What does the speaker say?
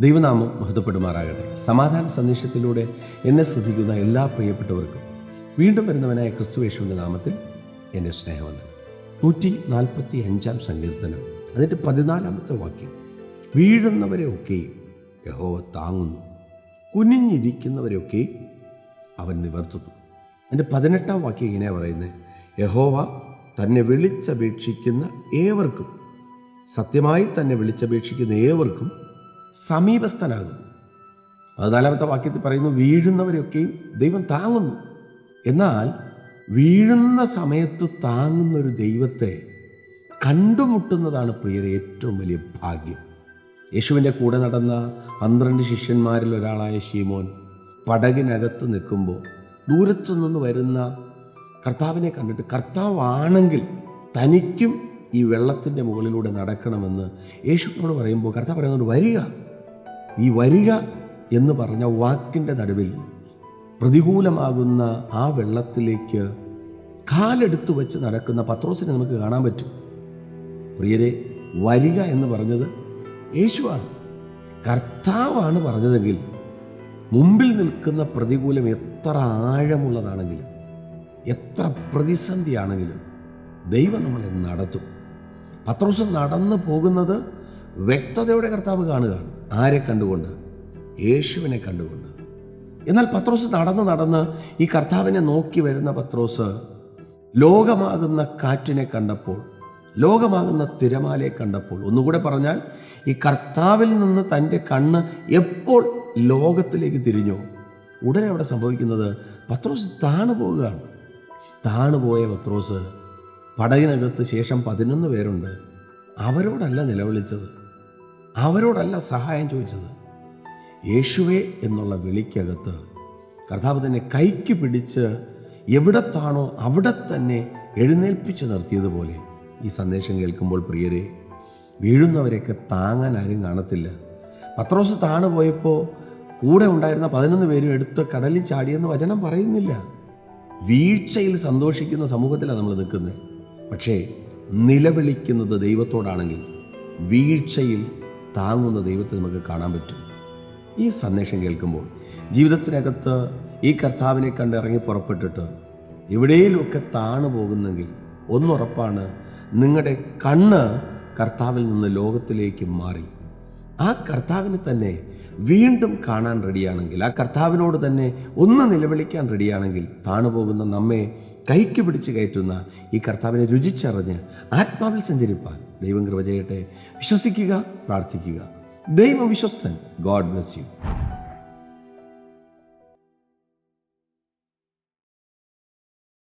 ദൈവനാമം മഹത്വപ്പെടുമാറാകട്ടെ. സമാധാന സന്ദേശത്തിലൂടെ എന്നെ ശ്രദ്ധിക്കുന്ന എല്ലാ പ്രിയപ്പെട്ടവർക്കും വീണ്ടും വരുന്നവനായ ക്രിസ്തുയേശുവിൻ്റെ നാമത്തിൽ എൻ്റെ സ്നേഹമുണ്ട്. 145 സങ്കീർത്തനം അതിൻ്റെ 14 വാക്യം, വീഴുന്നവരെ ഒക്കെ യഹോവ താങ്ങുന്നു, കുനിഞ്ഞിരിക്കുന്നവരെയൊക്കെ അവൻ നിവർത്തുന്നു. എൻ്റെ 18 വാക്യം ഇങ്ങനെ പറയുന്നത്, യഹോവ തന്നെ വിളിച്ചപേക്ഷിക്കുന്ന ഏവർക്കും, സത്യമായി തന്നെ വിളിച്ചപേക്ഷിക്കുന്ന ഏവർക്കും സമീപസ്ഥനാകുന്നു. 14 വാക്യത്തിൽ പറയുന്നു, വീഴുന്നവരെയൊക്കെയും ദൈവം താങ്ങുന്നു. എന്നാൽ വീഴുന്ന സമയത്ത് താങ്ങുന്ന ഒരു ദൈവത്തെ കണ്ടുമുട്ടുന്നതാണ് പ്രിയരെ ഏറ്റവും വലിയ ഭാഗ്യം. യേശുവിൻ്റെ കൂടെ നടന്ന 12 ശിഷ്യന്മാരിൽ ഒരാളായ ശീമോൻ പടകിനകത്ത് നിൽക്കുമ്പോൾ ദൂരത്തുനിന്ന് വരുന്ന കർത്താവിനെ കണ്ടിട്ട്, കർത്താവാണെങ്കിൽ തനിക്കും ഈ വെള്ളത്തിൻ്റെ മുകളിലൂടെ നടക്കണമെന്ന് യേശുവിനോട് പറയുമ്പോൾ കർത്താവ് പറയുന്നത്, വരിക. ഈ വരിക എന്ന് പറഞ്ഞ വാക്കിൻ്റെ നടുവിൽ പ്രതികൂലമാകുന്ന ആ വെള്ളത്തിലേക്ക് കാലെടുത്ത് വെച്ച് നടക്കുന്ന പത്രോസിനെ നമുക്ക് കാണാൻ പറ്റും. പ്രിയരെ, വരിക എന്ന് പറഞ്ഞത് യേശുവാണ്, കർത്താവാണ് പറഞ്ഞതെങ്കിൽ മുമ്പിൽ നിൽക്കുന്ന പ്രതികൂലം എത്ര ആഴമുള്ളതാണെങ്കിലും എത്ര പ്രതിസന്ധിയാണെങ്കിലും ദൈവം നമ്മളെ നടത്തും. പത്രോസ് നടന്നു പോകുന്നത് വ്യക്തതയോടെ കർത്താവ് കാണുകയാണ്. ആരെ കണ്ടുകൊണ്ട്? യേശുവിനെ കണ്ടുകൊണ്ട്. എന്നാൽ പത്രോസ് നടന്ന് ഈ കർത്താവിനെ നോക്കി വരുന്ന പത്രോസ് ലോകമാകുന്ന കാറ്റിനെ കണ്ടപ്പോൾ, ലോകമാകുന്ന തിരമാലയെ കണ്ടപ്പോൾ, ഒന്നുകൂടെ പറഞ്ഞാൽ ഈ കർത്താവിൽ നിന്ന് തൻ്റെ കണ്ണ് എപ്പോൾ ലോകത്തിലേക്ക് തിരിഞ്ഞോ ഉടനെ അവിടെ സംഭവിക്കുന്നത് പത്രോസ് താണുപോവുകയാണ്. താണുപോയ പത്രോസ് പടകിനകത്ത് ശേഷം 11 പേരുണ്ട്. അവരോടല്ല നിലവിളിച്ചത്, അവരോടല്ല സഹായം ചോദിച്ചത്. യേശുവേ എന്നുള്ള വിളിക്കകത്ത് കർത്താവ് തന്നെ കൈക്ക് പിടിച്ച് എവിടത്താണോ അവിടെ തന്നെ എഴുന്നേൽപ്പിച്ച് നിർത്തിയതുപോലെ ഈ സന്ദേശം കേൾക്കുമ്പോൾ പ്രിയരെ, വീഴുന്നവരെയൊക്കെ താങ്ങാൻ ആരും കാണത്തില്ല. പത്രോസ് താണുപോയപ്പോൾ കൂടെ ഉണ്ടായിരുന്ന 11 പേരും എടുത്ത് കടലിൽ ചാടിയെന്ന് വചനം പറയുന്നില്ല. വീഴ്ചയിൽ സന്തോഷിക്കുന്ന സമൂഹത്തിലാണ് നമ്മൾ നിൽക്കുന്നത്. പക്ഷേ നിലവിളിക്കുന്നത് ദൈവത്തോടാണെങ്കിൽ വീഴ്ചയിൽ താങ്ങുന്ന ദൈവത്തെ നമുക്ക് കാണാൻ പറ്റും. ഈ സന്ദേശം കേൾക്കുമ്പോൾ ജീവിതത്തിനകത്ത് ഈ കർത്താവിനെ കണ്ട് ഇറങ്ങി പുറപ്പെട്ടിട്ട് എവിടെയെങ്കിലുമൊക്കെ താണു പോകുന്നെങ്കിൽ ഒന്നുറപ്പാണ്, നിങ്ങളുടെ കണ്ണ് കർത്താവിൽ നിന്ന് ലോകത്തിലേക്ക് മാറി ആ കർത്താവിനെ തന്നെ വീണ്ടും കാണാൻ റെഡിയാണെങ്കിൽ, ആ കർത്താവിനോട് തന്നെ ഒന്ന് നിലവിളിക്കാൻ റെഡിയാണെങ്കിൽ, താണുപോകുന്ന നമ്മെ കൈക്ക് പിടിച്ച് കയറ്റുന്ന ഈ കർത്താവിനെ രുചിച്ചറിഞ്ഞ് ആത്മാവിൽ സഞ്ചരിപ്പാൻ ദൈവം കൃപ ചെയ്യട്ടെ. വിശ്വസിക്കുക, പ്രാർത്ഥിക്കുക. ദൈവം വിശ്വസ്തൻ. God bless U.